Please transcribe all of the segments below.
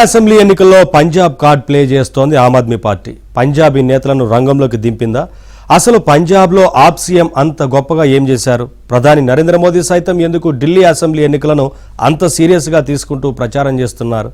Assembly ఎన్నికల్లో Punjab card play చేస్తోంది Aam Aadmi party. Punjabi నేతలను రంగంలోకి దింపిందా? అసలు పంజాబ్లో ఆప్ సీఎం అంత గొప్పగా ఏం చేశారు? ప్రధాని నరేంద్ర మోదీ సైతం ఎందుకు ఢిల్లీ అసెంబ్లీ ఎన్నికలను అంత సీరియస్గా తీసుకుంటూ ప్రచారం చేస్తున్నారు?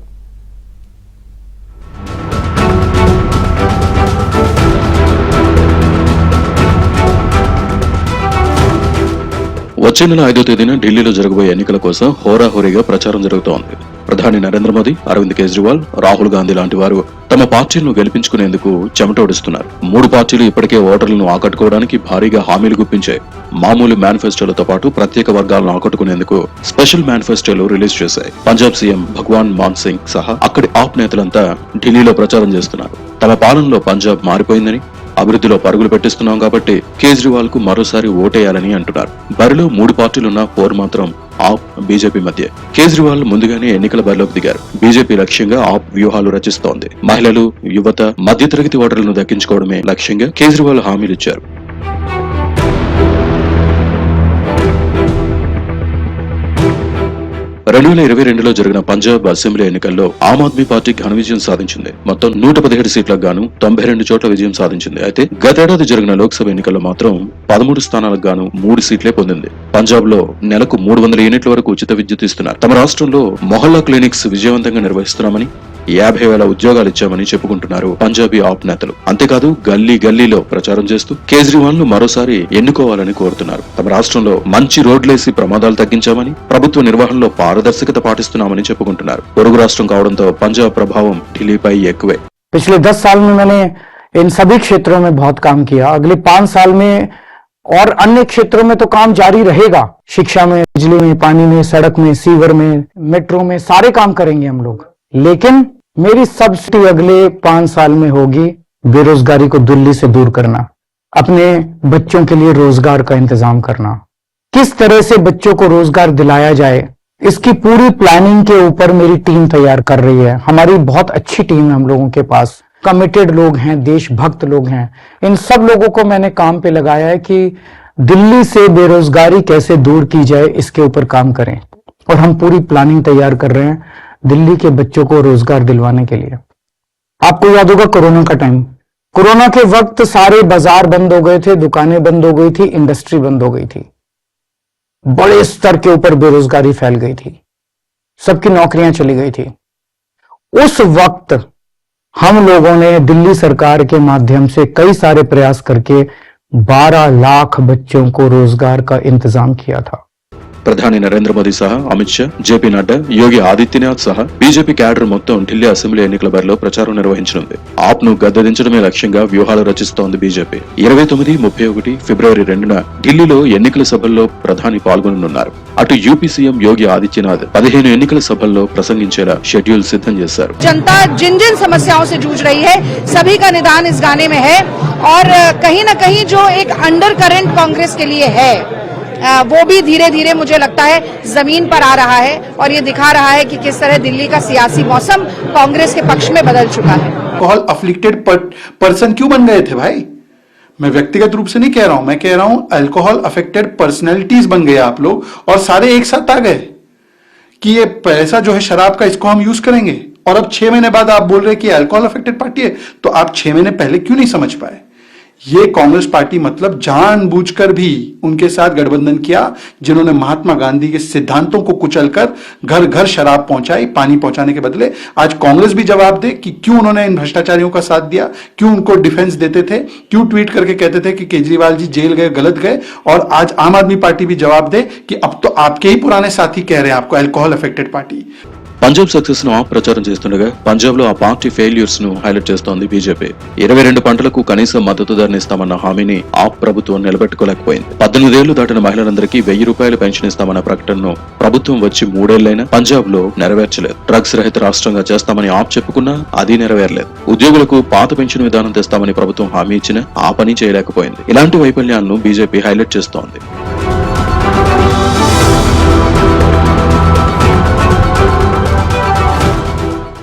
వచ్చే నెల 5వ తేదీన ఢిల్లీలో జరగబోయే ఎన్నికల కోసం హోరాహోరీగా ప్రచారం జరుగుతోంది. ప్రధాని నరేంద్ర మోదీ, అరవింద్ కేజ్రీవాల్, రాహుల్ గాంధీ లాంటి వారు తమ పార్టీలను గెలిపించుకునేందుకు చెమటోడిస్తున్నారు. 3 పార్టీలు ఇప్పటికే ఓటర్లను ఆకట్టుకోవడానికి భారీగా హామీలు గుప్పించాయి. మామూలు మేనిఫెస్టోలతో పాటు ప్రత్యేక వర్గాలను ఆకట్టుకునేందుకు స్పెషల్ మేనిఫెస్టోలు రిలీజ్ చేశాయి. పంజాబ్ సీఎం భగవాన్ మాన్ సింగ్ సహా అక్కడి ఆప్ నేతలంతా ఢిల్లీలో ప్రచారం చేస్తున్నారు. తమ పాలనలో పంజాబ్ మారిపోయిందని, అభివృద్ధిలో పరుగులు పెట్టిస్తున్నాం కాబట్టి కేజ్రీవాల్ కు మరోసారి ఓటేయాలని అంటున్నారు. బరిలో 3 పార్టీలున్న పోరు మాత్రం ఆప్, బీజేపీ మధ్య. కేజ్రీవాల్ ముందుగానే ఎన్నికల బరిలోకి దిగారు. బీజేపీ లక్ష్యంగా ఆప్ వ్యూహాలు రచిస్తోంది. మహిళలు, యువత, మధ్యతరగతి ఓటర్లను దక్కించుకోవడమే లక్ష్యంగా కేజ్రీవాల్ హామీలిచ్చారు. 2022లో జరిగిన పంజాబ్ అసెంబ్లీ ఎన్నికల్లో ఆమ్ ఆద్మీ పార్టీ ఘన విజయం సాధించింది. మొత్తం 117 సీట్లకు గాను 92 చోట్ల విజయం సాధించింది. అయితే గతేడాది జరిగిన లోక్సభ ఎన్నికల్లో మాత్రం 13 స్థానాలకు గాను 3 సీట్లే పొందింది. పంజాబ్ లో నెలకు 300 యూనిట్ల వరకు ఉచిత విద్యుత్ ఇస్తున్నారు. తమ రాష్ట్రంలో మొహల్లా క్లినిక్స్ విజయవంతంగా నిర్వహిస్తున్నామని, 50,000 ఉద్యోగాలు ఇచ్చామని చెప్పుకుంటున్నారు పంజాబీ ఆప్ నేతలు. అంతేకాదు గల్లీ గల్లీలో ప్రచారం చేస్తూ కేజ్రీవాల్ ను మరోసారి ఎన్నుకోవాలని కోరుతున్నారు. తమ రాష్ట్రంలో మంచి రోడ్లేసి ప్రమాదాలు తగ్గించామని, ప్రభుత్వ నిర్వహణలో పారదర్శకత పాటిస్తున్నామని చెప్పుకుంటున్నారు. పొరుగు రాష్ట్రం కావడంతో పంజాబ్ ప్రభావం ఢిల్లీపై ఎక్కువే. पिछले 10 साल में मैंने इन सभी क्षेत्रों में बहुत काम किया. अगले 5 साल में और अन्य क्षेत्रों में तो काम जारी रहेगा. शिक्षा में, बिजली में, पानी में, सड़क में, सीवर में, मेट्रो में सारे काम करेंगे हम लोग. लेकिन मेरी सबसे अगले 5 साल में होगी बेरोजगारी को दिल्ली से दूर करना, अपने बच्चों के लिए रोजगार का इंतजाम करना. किस तरह से बच्चों को रोजगार दिलाया जाए, इसकी पूरी प्लानिंग के ऊपर मेरी टीम तैयार कर रही है. हमारी बहुत अच्छी टीम है हम लोगों के पास. कमिटेड लोग हैं, देशभक्त लोग हैं. इन सब लोगों को मैंने काम पे लगाया है कि दिल्ली से बेरोजगारी कैसे दूर की जाए, इसके ऊपर काम करें. और हम पूरी प्लानिंग तैयार कर रहे हैं दिल्ली के बच्चों को रोजगार दिलवाने के लिए. आपको याद होगा कोरोना का टाइम, कोरोना के वक्त सारे बाजार बंद हो गए थे, दुकानें बंद हो गई थी, इंडस्ट्री बंद हो गई थी, बड़े स्तर के ऊपर बेरोजगारी फैल गई थी, सबकी नौकरियां चली गई थी. उस वक्त हम लोगों ने दिल्ली सरकार के माध्यम से कई सारे प्रयास करके 12 लाख बच्चों को रोजगार का इंतजाम किया था. ప్రధాని నరేంద్ర మోదీ సహా అమిత్ షా, జేపీ నడ్డా, యోగి ఆదిత్యనాథ్ సహా బీజేపీ క్యాడర్ మొత్తం ఢిల్లీ అసెంబ్లీ ఎన్నికల బరిలో ప్రచారం నిర్వహించనుంది. ఆప్ ను గద్దెదించడమే లక్ష్యంగా వ్యూహాలు రచిస్తోంది బీజేపీ. 29, 31 ఫిబ్రవరి 2న ఢిల్లీలో ఎన్నికల సభల్లో ప్రధాని పాల్గొననున్నారు. అటు యూపీ సీఎం యోగి ఆదిత్యనాథ్ 15 ఎన్నికల సభల్లో ప్రసంగించేలా షెడ్యూల్ సిద్ధం చేశారు. जनता जिन जिन समस्याओं से जूझ रही है सभी का निदान इस गाने में है. और कहीं न कहीं जो एक अंडर करंट कांग्रेस के लिए है वो भी धीरे धीरे मुझे लगता है जमीन पर आ रहा है. और ये दिखा रहा है कि किस तरह दिल्ली का सियासी मौसम कांग्रेस के पक्ष में बदल चुका है. अल्कोहल अफ्लिक्टेड पर्सन क्यों बन गए थे भाई? मैं व्यक्तिगत रूप से नहीं कह रहा हूं, मैं कह रहा हूं अल्कोहल अफेक्टेड पर्सनैलिटीज बन गए आप लोग और सारे एक साथ आ गए कि ये पैसा जो है शराब का, इसको हम यूज करेंगे. और अब 6 महीने बाद आप बोल रहे कि अल्कोहल अफेक्टेड पार्टी है, तो आप 6 महीने पहले क्यों नहीं समझ पाए? ये कांग्रेस पार्टी मतलब जानबूझकर भी उनके साथ गठबंधन किया जिन्होंने महात्मा गांधी के सिद्धांतों को कुचलकर घर घर शराब पहुंचाई. पानी पहुंचाने के बदले आज कांग्रेस भी जवाब दे कि क्यों उन्होंने इन भ्रष्टाचारियों का साथ दिया, क्यों उनको डिफेंस देते थे, क्यों ट्वीट करके कहते थे कि केजरीवाल जी जेल गए, गलत गए. और आज आम आदमी पार्टी भी जवाब दे कि अब तो आपके ही पुराने साथी कह रहे हैं आपको alcohol affected party. Punjab success ను ఆప్ ప్రచారం చేస్తుండగా పంజాబ్ లో ఆ పార్టీ ఫెయిల్యూర్స్ ను హైలైట్ చేస్తోంది బీజేపీ. 22 పంటలకు కనీస మద్దతు ధరని ఇస్తామన్న హామీని ఆప్ ప్రభుత్వం నిలబెట్టుకోలేకపోయింది. 18 ఏళ్లు దాటిన మహిళలందరికీ ₹1000 పెన్షన్ ఇస్తామన్న ప్రకటనను ప్రభుత్వం వచ్చి 3 ఏళ్లైనా పంజాబ్ లో నెరవేర్చలేదు. డ్రగ్స్ రహిత రాష్ట్రంగా చేస్తామని ఆప్ చెప్పుకున్నా అది నెరవేరలేదు. ఉద్యోగులకు పాత పెన్షన్ విధానం తెస్తామని ప్రభుత్వం హామీ ఇచ్చినా ఆ పని చేయలేకపోయింది. ఇలాంటి వైఫల్యాలను బీజేపీ హైలైట్ చేస్తోంది.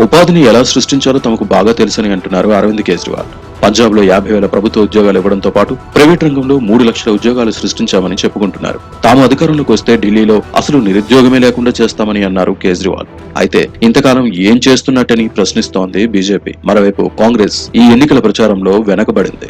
ఉపాధిని ఎలా సృష్టించాలో తమకు బాగా తెలుసని అంటున్నారు అరవింద్ కేజ్రీవాల్. పంజాబ్ లో 50,000 ప్రభుత్వ ఉద్యోగాలు ఇవ్వడంతో పాటు ప్రైవేట్ రంగంలో 3 లక్షల ఉద్యోగాలు సృష్టించామని చెప్పుకుంటున్నారు. తాము అధికారంలోకి వస్తే ఢిల్లీలో అసలు నిరుద్యోగమే లేకుండా చేస్తామని అన్నారు కేజ్రీవాల్. అయితే ఇంతకాలం ఏం చేస్తున్నట్టని ప్రశ్నిస్తోంది బీజేపీ. మరోవైపు కాంగ్రెస్ ఈ ఎన్నికల ప్రచారంలో వెనకబడింది.